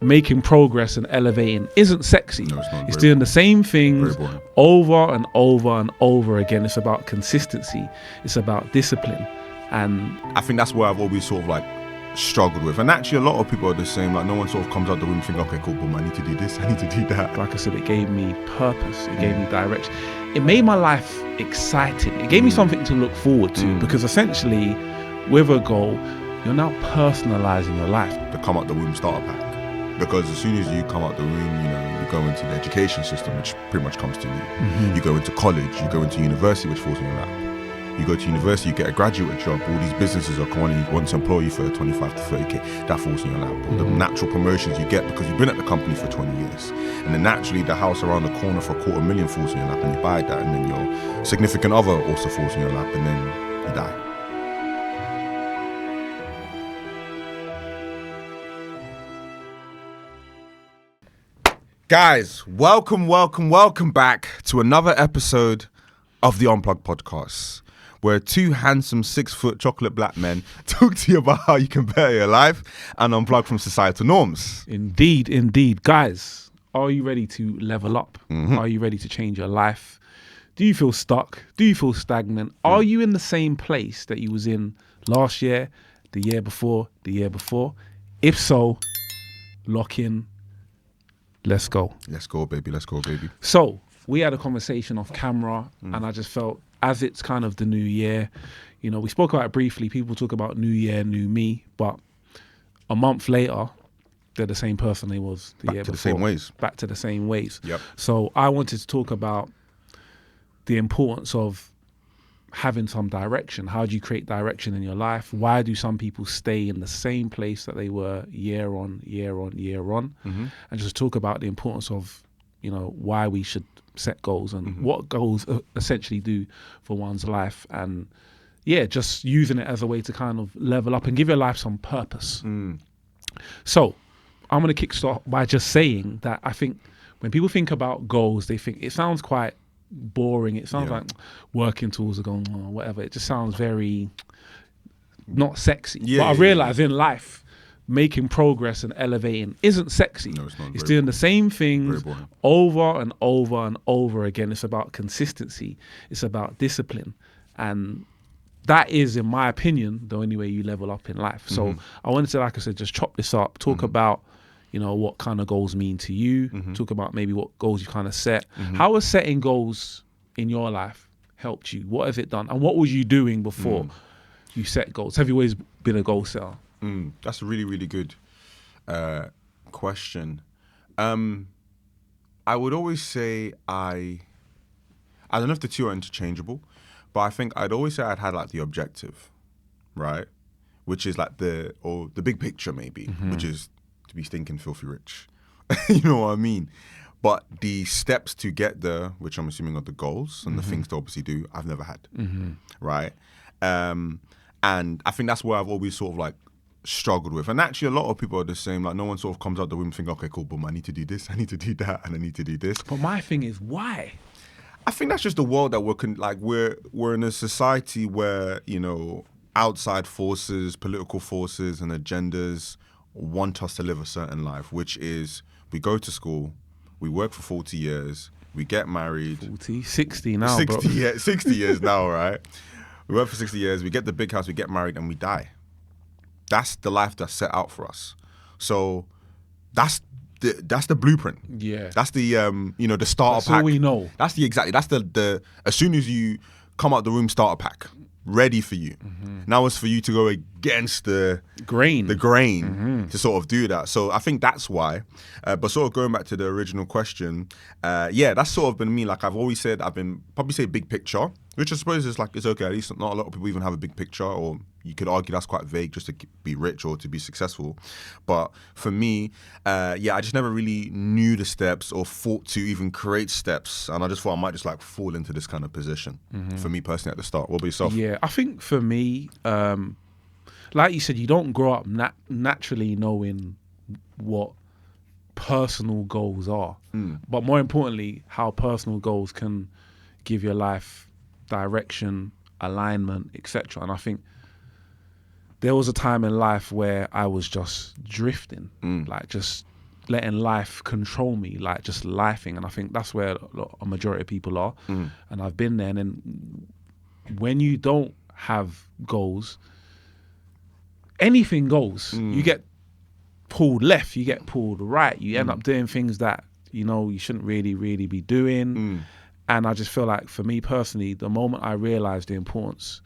making progress and elevating isn't sexy. No, it's not. It's doing the same things Very boring. over and over and over again. It's about consistency. It's about discipline. And I think that's where I've always sort of like struggled with. And actually a lot of people are the same. Like no one sort of comes out the room and think, okay, cool, boom, I need to do this, I need to do that. like I said, it gave me purpose. It gave me direction. It made my life exciting. It gave me something to look forward to, because essentially with a goal, you're now personalizing your life. The come out the room starter pack. Because as soon as you come out the room, you know, you go into the education system, which pretty much comes to you. You go into college, you go into university, which falls in your lap. You go to university, you get a graduate job, all these businesses are want to employ you for 25 to 30k, that falls in your lap. All the natural promotions you get because you've been at the company for 20 years. And then naturally the house around the corner for $250,000 falls in your lap and you buy that, and then your significant other also falls in your lap, and then you die. Guys, welcome back to another episode of the Unplug Podcast, where two handsome 6-foot chocolate black men talk to you about how you can better your life and unplug from societal norms. Indeed. Guys, are you ready to level up? Are you ready to change your life? Do you feel stuck? Do you feel stagnant? Are you in the same place that you was in last year, the year before? If so, lock in. Let's go. Let's go, baby. So we had a conversation off camera, and I just felt, as it's kind of the new year, you know, we spoke about it briefly. People talk about new year, new me, but a month later, they're the same person they was the year before. Back to the same ways. Yep. So I wanted to talk about the importance of having some direction. How do you create direction in your life? Why do some people stay in the same place that they were year on? And just talk about the importance of, you know, why we should set goals and what goals essentially do for one's life, and just using it as a way to kind of level up and give your life some purpose. So I'm going to kickstart by just saying that I think when people think about goals, they think it sounds quite boring. It sounds like working towards are going on, whatever. It just sounds very not sexy. But I realize in life, making progress and elevating isn't sexy. No, it's not. It's doing the same things over and over again. It's about consistency. It's about discipline. And that is, in my opinion, the only way you level up in life. So I wanted to, like I said, just chop this up, talk about, you know, what kind of goals mean to you, talk about maybe what goals you kind of set. How has setting goals in your life helped you? What has it done? And what was you doing before you set goals? Have you always been a goal setter? That's a really, really good question. I would always say I don't know if the two are interchangeable, but I think I'd always say I'd had like the objective, right? Which is like the big picture maybe, which is to be stinking filthy rich. You know what I mean? But the steps to get there, which I'm assuming are the goals and the things to obviously do, I've never had, right? And I think that's where I've always sort of like struggled with. And actually a lot of people are the same. Like no one sort of comes out the room and think, okay, cool, boom, I need to do this, I need to do that, and I need to do this. But my thing is, why? I think that's just the world that we're in a society where, you know, outside forces, political forces and agendas want us to live a certain life, which is we go to school, we work for 40 years, we get married. 60 now, 60 years now, right? We work for 60 years, we get the big house, we get married, and we die. That's the life that's set out for us. So that's the blueprint. Yeah. That's the the starter pack. That's all we know. That's the as soon as you come out the room, starter pack ready for you. Now it's for you to go against the grain to sort of do that. So I think that's why. But sort of going back to the original question, that's sort of been me. Like I've always said, I've been probably say big picture, which I suppose is like, it's okay. At least not a lot of people even have a big picture, or you could argue that's quite vague, just to be rich or to be successful. But for me, I just never really knew the steps or thought to even create steps. And I just thought I might just like fall into this kind of position for me personally at the start. What about yourself? Yeah, I think for me, like you said, you don't grow up naturally knowing what personal goals are. But more importantly, how personal goals can give your life direction, alignment, etc. And I think there was a time in life where I was just drifting, like just letting life control me, like just lifing. And I think that's where a majority of people are. And I've been there. And then when you don't have goals, anything goes. You get pulled left, you get pulled right. You end up doing things that, you know, you shouldn't really be doing. And I just feel like, for me personally, the moment I realized the importance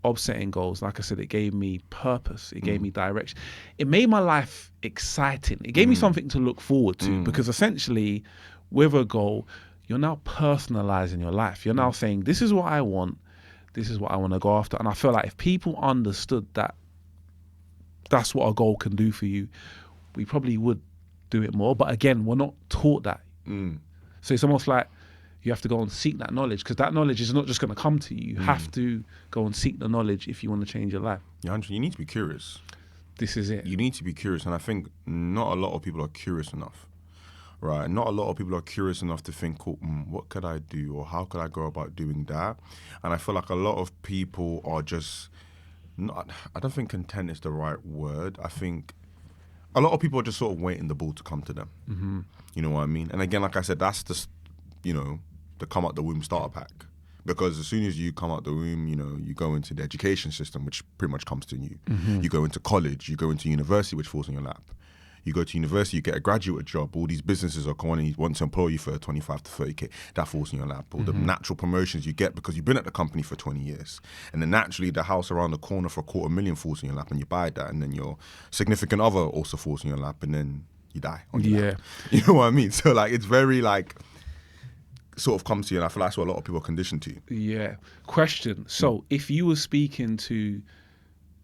of setting goals, like I said, it gave me purpose. It gave me direction. It made my life exciting. It gave me something to look forward to, because essentially with a goal, you're now personalizing your life. You're now saying, this is what I want. This is what I want to go after. And I feel like if people understood that that's what a goal can do for you, we probably would do it more. But again, we're not taught that. So it's almost like you have to go and seek that knowledge, because that knowledge is not just going to come to you. You have to go and seek the knowledge if you want to change your life. Yeah, Andrew, you need to be curious. This is it. You need to be curious. And I think not a lot of people are curious enough, right? Not a lot of people are curious enough to think, what could I do, or how could I go about doing that? And I feel like a lot of people are just not, I don't think content is the right word. I think a lot of people are just sort of waiting the ball to come to them. You know what I mean? And again, like I said, that's just, you know, the come out the womb starter pack. Because as soon as you come out the womb, you know, you go into the education system, which pretty much comes to you. You go into college, you go into university, which falls in your lap. You go to university, you get a graduate job. All these businesses are calling you, want to employ you for 25 to 30K. That falls in your lap. All the natural promotions you get because you've been at the company for 20 years. And then naturally, the house around the corner for $250,000 falls in your lap, and you buy that. And then your significant other also falls in your lap, and then you die on your lap. You know what I mean? So like, it's very like, sort of comes to you, and I feel like that's what a lot of people are conditioned to. Yeah. Question. So if you were speaking to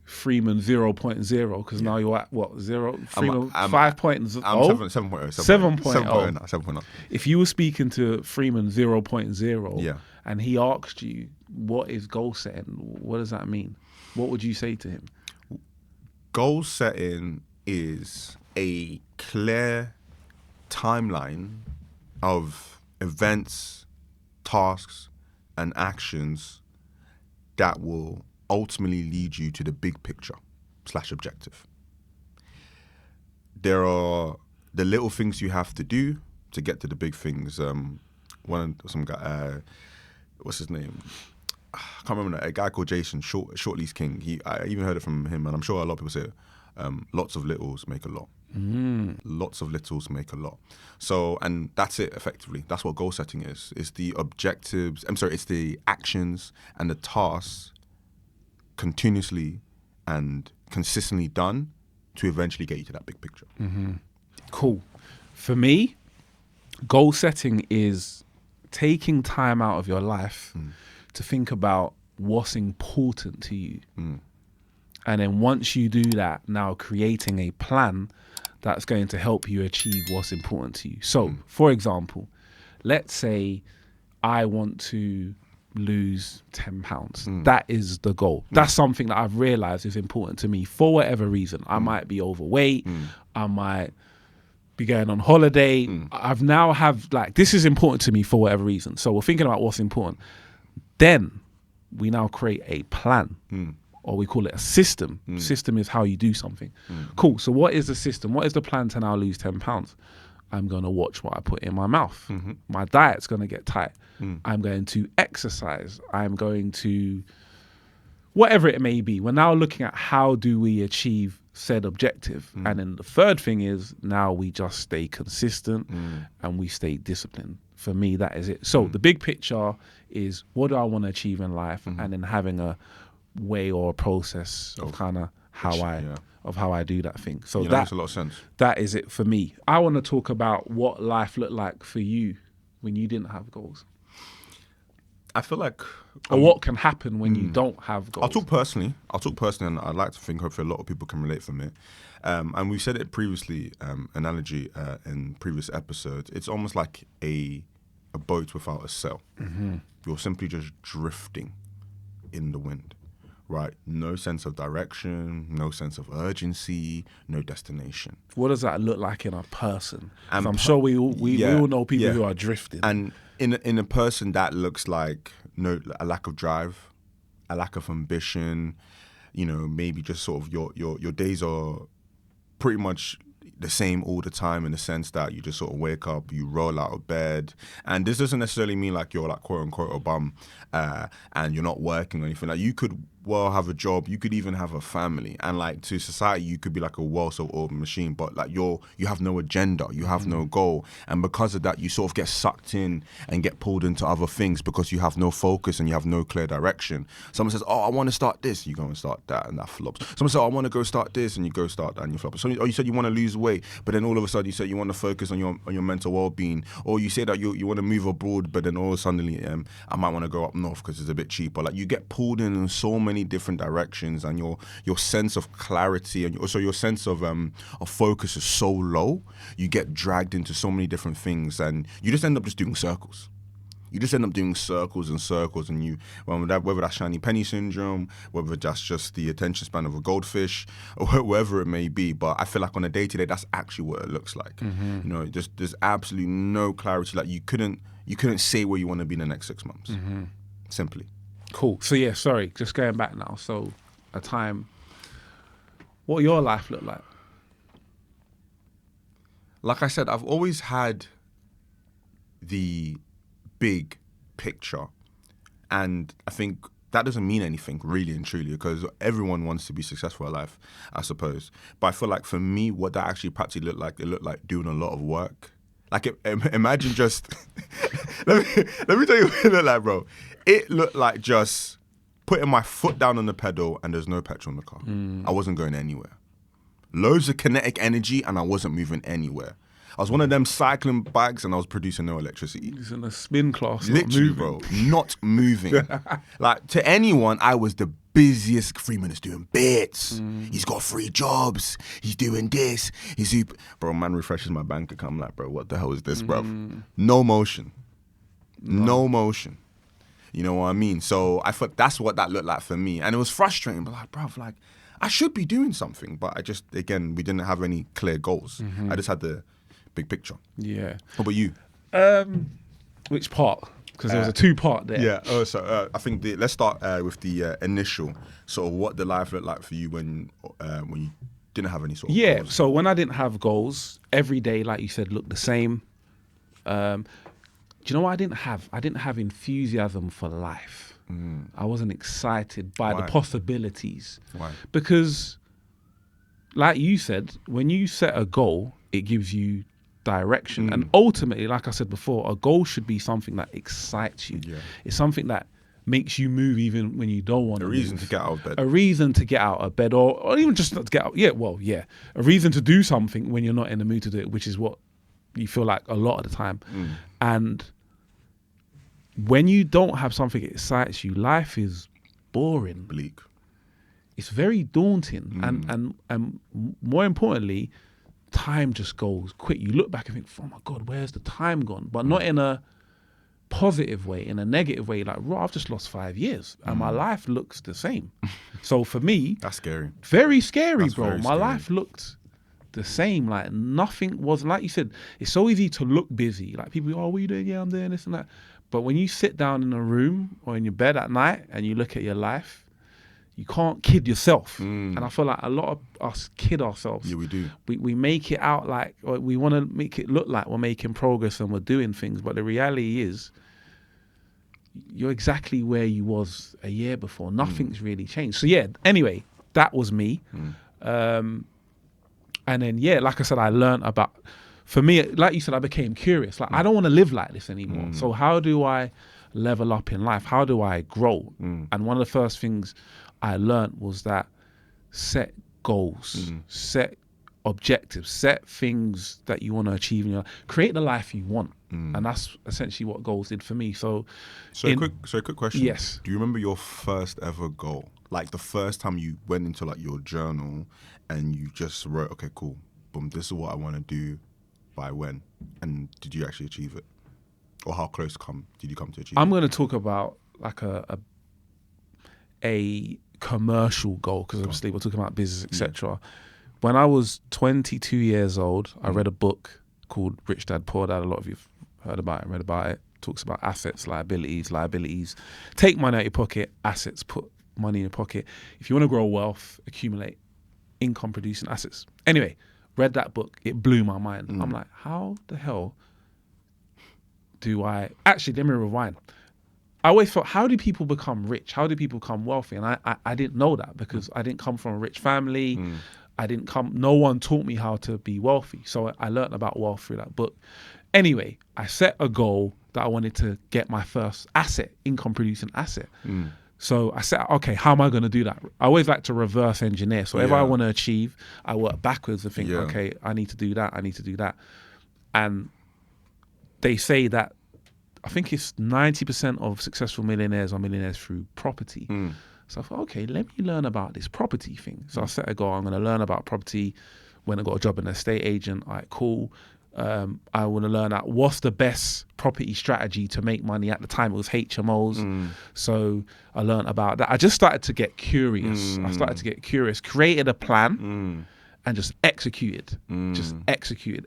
Freeman 0.0, because now you're at what, Freeman 5.0? I'm 7.0. 7.0. If you were speaking to Freeman 0.0 and he asked you, what is goal setting? What does that mean? What would you say to him? Goal setting is a clear timeline of events, tasks, and actions that will ultimately lead you to the big picture / objective. There are the little things you have to do to get to the big things. Some guy, what's his name? I can't remember. A guy called Jason, Short Lease King. I even heard it from him, and I'm sure a lot of people say, lots of littles make a lot. Lots of littles make a lot. So, and that's it effectively. That's what goal setting is. It's the objectives, it's the actions and the tasks continuously and consistently done to eventually get you to that big picture. Cool. For me, goal setting is taking time out of your life to think about what's important to you. And then once you do that, now creating a plan that's going to help you achieve what's important to you. So, for example, let's say I want to lose 10 pounds. That is the goal. That's something that I've realized is important to me for whatever reason. I might be overweight. I might be going on holiday. I've now have like, this is important to me for whatever reason. So we're thinking about what's important. Then we now create a plan. Or we call it a system. System is how you do something. Cool. So what is the system? What is the plan to now lose 10 pounds? I'm going to watch what I put in my mouth. My diet's going to get tight. I'm going to exercise. I'm going to, whatever it may be. We're now looking at how do we achieve said objective. And then the third thing is now we just stay consistent and we stay disciplined. For me, that is it. So the big picture is, what do I want to achieve in life? And then having a way or a process of kind of how I do that thing. So that makes a lot of sense. That is it for me. I want to talk about what life looked like for you when you didn't have goals. I feel like, or what can happen when you don't have goals. I'll talk personally, and I'd like to think hopefully a lot of people can relate from it. And we said it previously, analogy in previous episodes. It's almost like a boat without a sail. You're simply just drifting in the wind. Right, no sense of direction, no sense of urgency, no destination. What does that look like in a person? I'm sure we all know people who are drifting. And in a person, that looks like a lack of drive, a lack of ambition. You know, maybe just sort of your days are pretty much the same all the time, in the sense that you just sort of wake up, you roll out of bed, and this doesn't necessarily mean like you're like quote unquote a bum and you're not working or anything. Like you could well have a job, you could even have a family, and like to society you could be like a well-oiled machine, but like you have no agenda, you have no goal, and because of that you sort of get sucked in and get pulled into other things because you have no focus and you have no clear direction. Someone says, oh, I want to start this, you go and start that, and that flops. Someone says, oh, I want to go start this, and you go start that, and you flop. So you said you want to lose weight, but then all of a sudden you said you want to focus on your mental well-being, or you say that you want to move abroad, but then all of a sudden I might want to go up north because it's a bit cheaper. Like you get pulled in so many different directions, and your sense of clarity and also your sense of focus is so low. You get dragged into so many different things, and you just end up just doing circles. You just end up doing circles and circles, and whether that's shiny penny syndrome, whether that's just the attention span of a goldfish, or whatever it may be. But I feel like on a day-to-day, that's actually what it looks like. You know, there's absolutely no clarity. Like you couldn't say where you want to be in the next 6 months. Simply. Cool. So yeah, sorry, just going back now. So a time, what your life looked like? Like I said, I've always had the big picture, and I think that doesn't mean anything really and truly, because everyone wants to be successful in life, I suppose. But I feel like for me, what that actually practically looked like, it looked like doing a lot of work. Like imagine just let me tell you what it looked like, bro. It looked like just putting my foot down on the pedal and there's no petrol in the car. I wasn't going anywhere. Loads of kinetic energy and I wasn't moving anywhere. I was one of them cycling bikes and I was producing no electricity. He's in a spin class. Literally, bro. Not moving. Like, to anyone, I was the busiest. Freeman is doing bits. He's got 3 jobs. He's doing this. Bro, man refreshes my bank account. I'm like, bro, what the hell is this, bro? No motion. No motion. You know what I mean? So I thought that's what that looked like for me. And it was frustrating. But like, bro, like, I should be doing something. But I just, again, we didn't have any clear goals. I just had the big picture. Yeah. What about you? Which part? Because there was a 2-part there. Yeah. So I think let's start with the initial sort of what the life looked like for you when you didn't have any sort of goals. So when I didn't have goals, every day, like you said, looked the same. Do you know what I didn't have? I didn't have enthusiasm for life. I wasn't excited by the possibilities. Why? Because, like you said, when you set a goal, it gives you direction. And ultimately, like I said before, a goal should be something that excites you. Yeah. It's something that makes you move even when you don't want to move. A reason to get out of bed. A reason to get out of bed, or even just not to get out. Yeah. A reason to do something when you're not in the mood to do it, which is what you feel like a lot of the time. And when you don't have something that excites you, life is boring. Bleak. It's very daunting. And more importantly, time just goes quick. You look back and think, oh my God, where's the time gone? But not in a positive way, in a negative way. Like, I've just lost 5 years and my life looks the same. So for me, that's scary. Very scary, that's bro. Very my scary. Life looked the same. Like nothing was, like you said, it's so easy to look busy. Like people, oh, what are you doing? Yeah, I'm doing this and that. But when you sit down in a room or in your bed at night and you look at your life, you can't kid yourself. And I feel like a lot of us kid ourselves. Yeah, we do. We make it out like, or we want to make it look like we're making progress and we're doing things. But the reality is, you're exactly where you was a year before. Nothing's really changed. So yeah, anyway, that was me. And then, yeah, like I said, I learned about, for me, like you said, I became curious. Like, I don't want to live like this anymore. So how do I level up in life? How do I grow? And one of the first things I learned was that set goals, set objectives, set things that you want to achieve in your life. Create the life you want. And that's essentially what goals did for me. So a quick question. Yes. Do you remember your first ever goal? Like the first time you went into like your journal and you just wrote, okay, cool, boom, this is what I want to do by when? And did you actually achieve it? Or how close did you come to achieve it? I'm going to talk about like a commercial goal, because obviously we're talking about business, etc. When I was 22 years old, I read a book called Rich Dad, Poor Dad. A lot of you've heard about it and read about it. It talks about assets, liabilities. Take money out of your pocket, assets, put money in your pocket. If you want to grow wealth, accumulate income producing assets. Anyway, read that book, it blew my mind. I'm like, how the hell do I... Actually, let me rewind. I always thought, how do people become rich? How do people become wealthy? And I didn't know that because I didn't come from a rich family. No one taught me how to be wealthy. So I learned about wealth through that book. Anyway, I set a goal that I wanted to get my first asset, income producing asset. So I said, okay, how am I going to do that? I always like to reverse engineer. So whatever I want to achieve, I work backwards and think, okay, I need to do that. I need to do that. And they say that, I think it's 90% of successful millionaires are millionaires through property. So I thought, okay, let me learn about this property thing. So I set a goal, I'm going to learn about property. When I got a job as an estate agent, all right, cool. I want to learn out what's the best property strategy to make money. At the time it was HMOs. So I learned about that. I just started to get curious. Created a plan and just executed.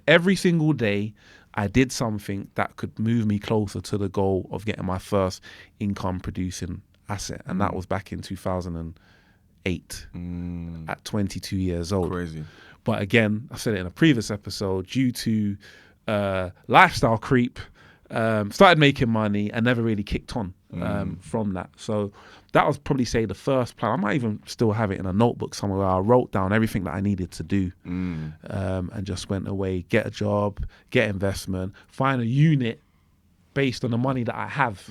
Every single day I did something that could move me closer to the goal of getting my first income producing asset. And that was back in 2008 at 22 years old. Crazy. But again, I said it in a previous episode, due to lifestyle creep, started making money and never really kicked on from that. So that was probably, say, the first plan. I might even still have it in a notebook somewhere where I wrote down everything that I needed to do and just went away, get a job, get investment, find a unit based on the money that I have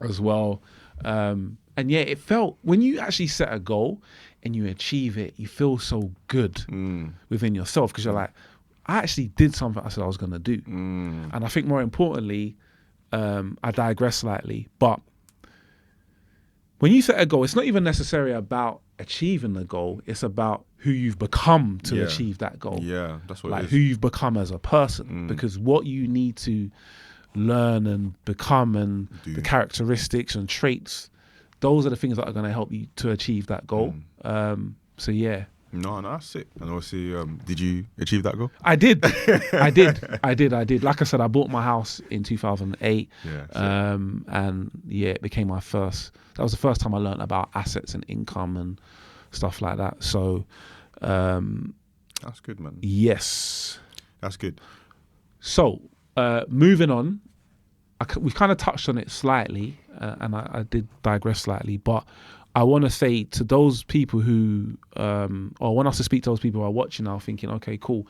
as well. And yeah, it felt, when you actually set a goal and you achieve it, you feel so good within yourself because you're like, I actually did something I said I was going to do. And I think more importantly, I digress slightly, but when you set a goal, it's not even necessarily about achieving the goal. It's about who you've become to achieve that goal. Yeah, that's what like it is. Who you've become as a person. Because what you need to learn and become and the characteristics and traits, those are the things that are going to help you to achieve that goal. So yeah. No, that's it. And obviously, did you achieve that goal? I did. I did. Like I said, I bought my house in 2008. And yeah, it became my first. That was the first time I learned about assets and income and stuff like that. So that's good, man. Yes. That's good. So moving on, we kind of touched on it slightly, and I did digress slightly, but I want to say to those people who, or I want us to speak to those people who are watching now thinking, okay, cool,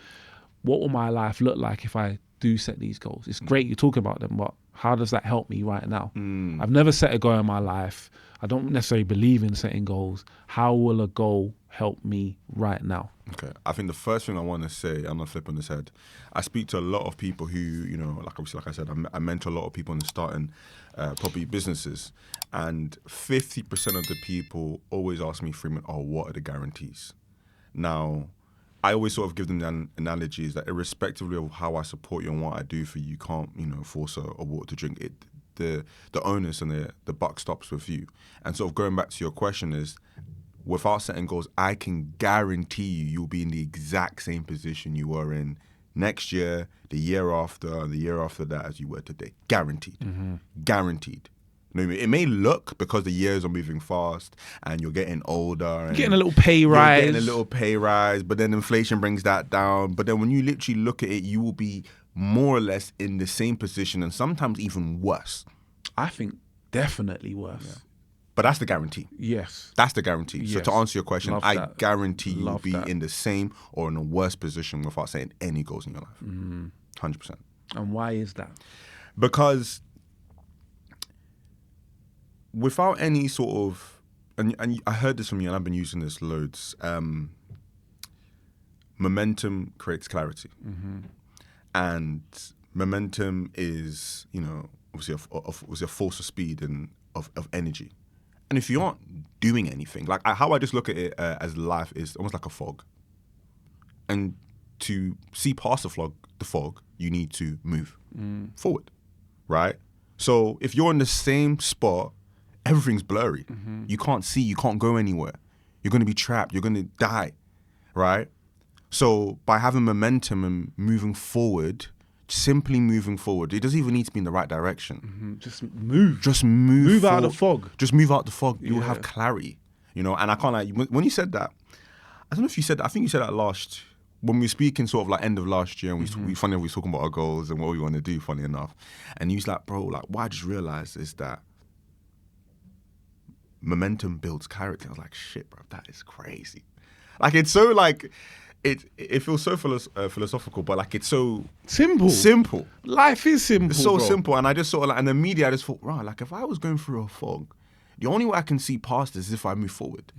what will my life look like if I do set these goals? It's great you talk about them, but how does that help me right now? I've never set a goal in my life. I don't necessarily believe in setting goals. How will a goal help me right now? Okay, I think the first thing I want to say, I'm not flipping this head. I speak to a lot of people who, you know, like obviously, like I said, I mentor a lot of people in starting property businesses, and 50% of the people always ask me, Freeman, what are the guarantees? Now, I always sort of give them the analogies that irrespectively of how I support you and what I do for you, you can't, you know, force a water to drink. It, the onus and the buck stops with you. And sort of going back to your question is, without setting goals, I can guarantee you'll be in the exact same position you were in next year, the year after, and the year after that as you were today. Guaranteed. Guaranteed. You know, it may look, because the years are moving fast and you're getting older. And getting a little pay rise. You're getting a little pay rise, but then inflation brings that down. But then when you literally look at it, you will be more or less in the same position and sometimes even worse. I think definitely worse. Yeah. But that's the guarantee. Yes. That's the guarantee. Yes. So to answer your question, I guarantee you'll be that. in the same or in a worse position without setting any goals in your life. 100%. And why is that? Because without any sort of, and I heard this from you and I've been using this loads, momentum creates clarity. And momentum is, you know, obviously a force of speed and of energy. And if you aren't doing anything, like how I just look at it as life is almost like a fog. And to see past the fog, you need to move forward, right? So if you're in the same spot, everything's blurry. You can't see, you can't go anywhere. You're going to be trapped, you're going to die, right? So by having momentum and moving forward, simply moving forward, it doesn't even need to be in the right direction. Just move. Just move out of the fog. Just move out the fog. You'll have clarity, you know. And I can't, like, when you said that, I don't know if you said that, I think you said that last when we were speaking sort of like end of last year, and we funny enough, we were talking about our goals and what we want to do, funny enough. And he was like, bro, like what I just realized is that momentum builds character. I was like, shit, bro, that is crazy. Like, it's so like, it feels so philosophical, but like it's so simple. Life is simple. It's so bro. simple. And I just sort of like, and immediately I just thought, right, like if I was going through a fog, the only way I can see past this is if I move forward.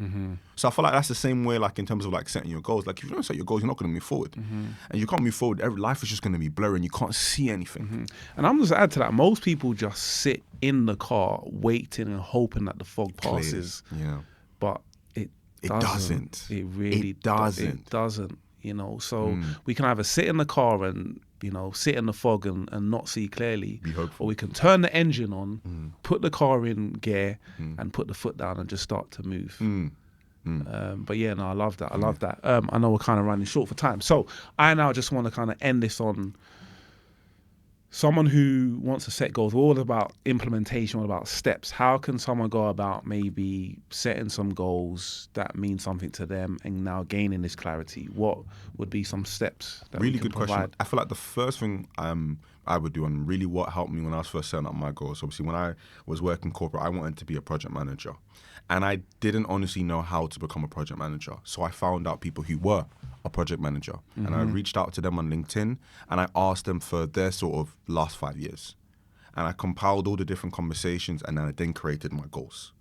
So I feel like that's the same way, like in terms of like setting your goals. Like if you don't set your goals, you're not going to move forward, and you can't move forward. Life is just going to be blurry, and you can't see anything. And I'm just to add to that. Most people just sit in the car waiting and hoping that the fog passes. Yeah, but it doesn't. It really doesn't. It doesn't. You know, so we can either sit in the car and, you know, sit in the fog and not see clearly, be hopeful, or we can turn the engine on, put the car in gear, and put the foot down and just start to move. But yeah, no, I love that. I love that. I know we're kind of running short for time, so I now just want to kind of end this on someone who wants to set goals. We're all about implementation, all about steps. How can someone go about maybe setting some goals that mean something to them and now gaining this clarity? What would be some steps that really we can good provide? question. I feel like the first thing I would do, and really what helped me when I was first setting up my goals, obviously when I was working corporate, I wanted to be a project manager. And I didn't honestly know how to become a project manager. So I found out people who were a project manager. And I reached out to them on LinkedIn and I asked them for their sort of last 5 years. And I compiled all the different conversations and I then created my goals.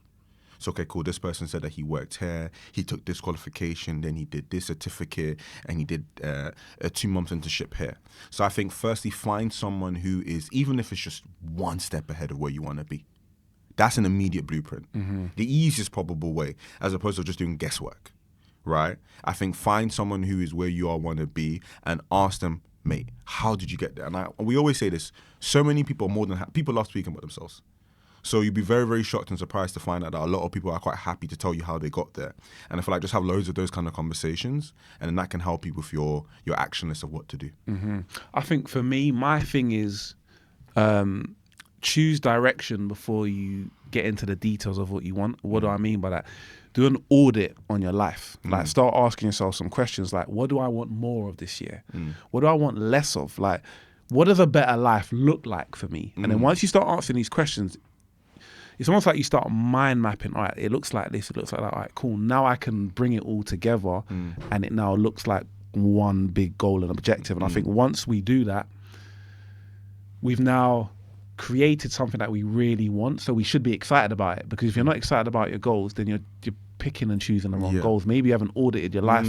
So, okay, cool, this person said that he worked here, he took this qualification, then he did this certificate, and he did a 2-month internship here. So I think firstly, find someone who is, even if it's just one step ahead of where you want to be. That's an immediate blueprint. The easiest probable way, as opposed to just doing guesswork, right? I think find someone who is where you all want to be and ask them, mate, how did you get there? And we always say this, so many people are more than people love speaking about themselves. So you'd be very, very shocked and surprised to find out that a lot of people are quite happy to tell you how they got there. And I feel like just have loads of those kind of conversations, and then that can help you with your action list of what to do. I think for me, my thing is choose direction before you get into the details of what you want. What do I mean by that? Do an audit on your life. Like start asking yourself some questions like, what do I want more of this year? What do I want less of? Like, what does a better life look like for me? And then once you start answering these questions, it's almost like you start mind mapping. All right, it looks like this, it looks like that. All right, cool. Now I can bring it all together and it now looks like one big goal and objective. And I think once we do that, we've now created something that we really want, so we should be excited about it. Because if you're not excited about your goals, then you're picking and choosing the wrong goals. Maybe you haven't audited your life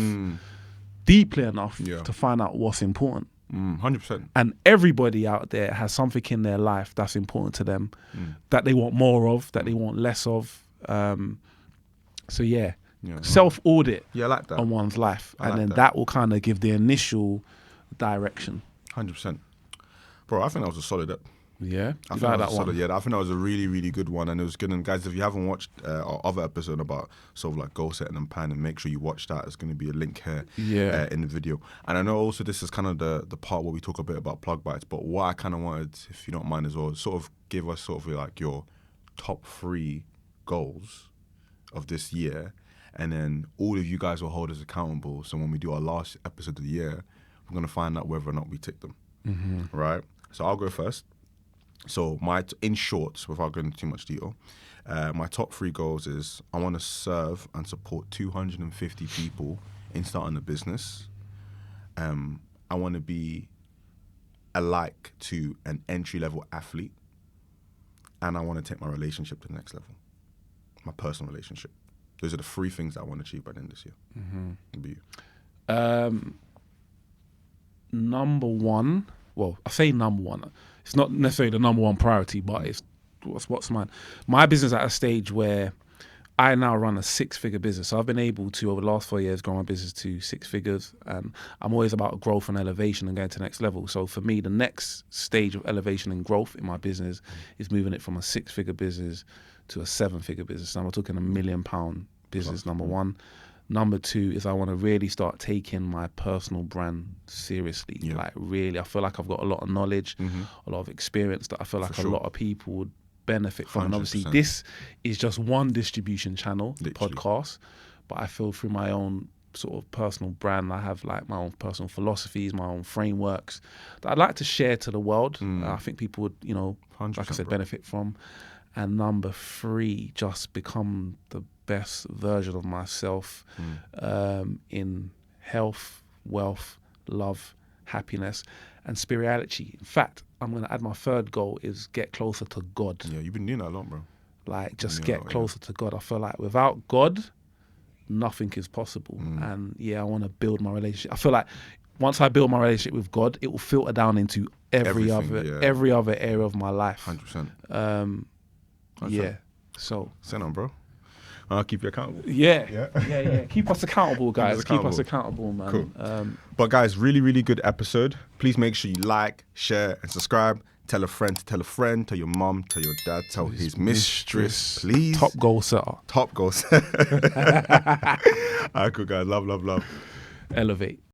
deeply enough to find out what's important. 100%. And everybody out there has something in their life that's important to them, that they want more of, that they want less of. So self-audit I like that. on one's life, and then that will kind of give the initial direction. 100%. Bro, I think that was a solid Yeah, I think that one. Yeah, I think that was a really, really good one, and it was good. And guys, if you haven't watched our other episode about sort of like goal setting and planning, make sure you watch that. There's going to be a link here in the video. And I know also this is kind of the part where we talk a bit about plug bites, but what I kind of wanted, if you don't mind as well, sort of give us sort of like your top 3 goals of this year, and then all of you guys will hold us accountable. So when we do our last episode of the year, we're going to find out whether or not we tick them. Right? So I'll go first. So in short, without going into too much detail, my top 3 goals is I want to serve and support 250 people in starting a business. I want to be alike to an entry-level athlete, and I want to take my relationship to the next level, my personal relationship. Those are the 3 things that I want to achieve by the end of this year. What about you? Number one, well, I say number one. It's not necessarily the number one priority, but it's what's mine. My business at a stage where I now run a 6-figure business. So I've been able to, over the last 4 years, grow my business to 6 figures. And I'm always about growth and elevation and going to the next level. So for me, the next stage of elevation and growth in my business is moving it from a 6-figure business to a 7-figure business. Now we're talking £1 million business, number one. Number 2 is I want to really start taking my personal brand seriously. Like really, I feel like I've got a lot of knowledge, a lot of experience that I feel like a lot of people would benefit from. 100%. And obviously this is just one distribution channel, the podcast, but I feel through my own sort of personal brand. I have like my own personal philosophies, my own frameworks that I'd like to share to the world. I think people would, you know, like I said, benefit from. And number 3, just become the best version of myself in health, wealth, love, happiness, and spirituality. In fact, I'm going to add my 3rd goal is get closer to God. Yeah, you've been doing that a lot, bro. Like, just get closer to God. I feel like without God, nothing is possible. And yeah, I want to build my relationship. I feel like once I build my relationship with God, it will filter down into every other area of my life. 100%. Yeah. So send on, bro. I'll keep you accountable. Yeah. Keep us accountable, guys. Keep us accountable, man. Cool. But guys, really, really good episode. Please make sure you like, share, and subscribe. Tell a friend to tell a friend. Tell your mum, tell your dad, tell his mistress, please. Top goal setter. All right, cool, guys. Love. Elevate.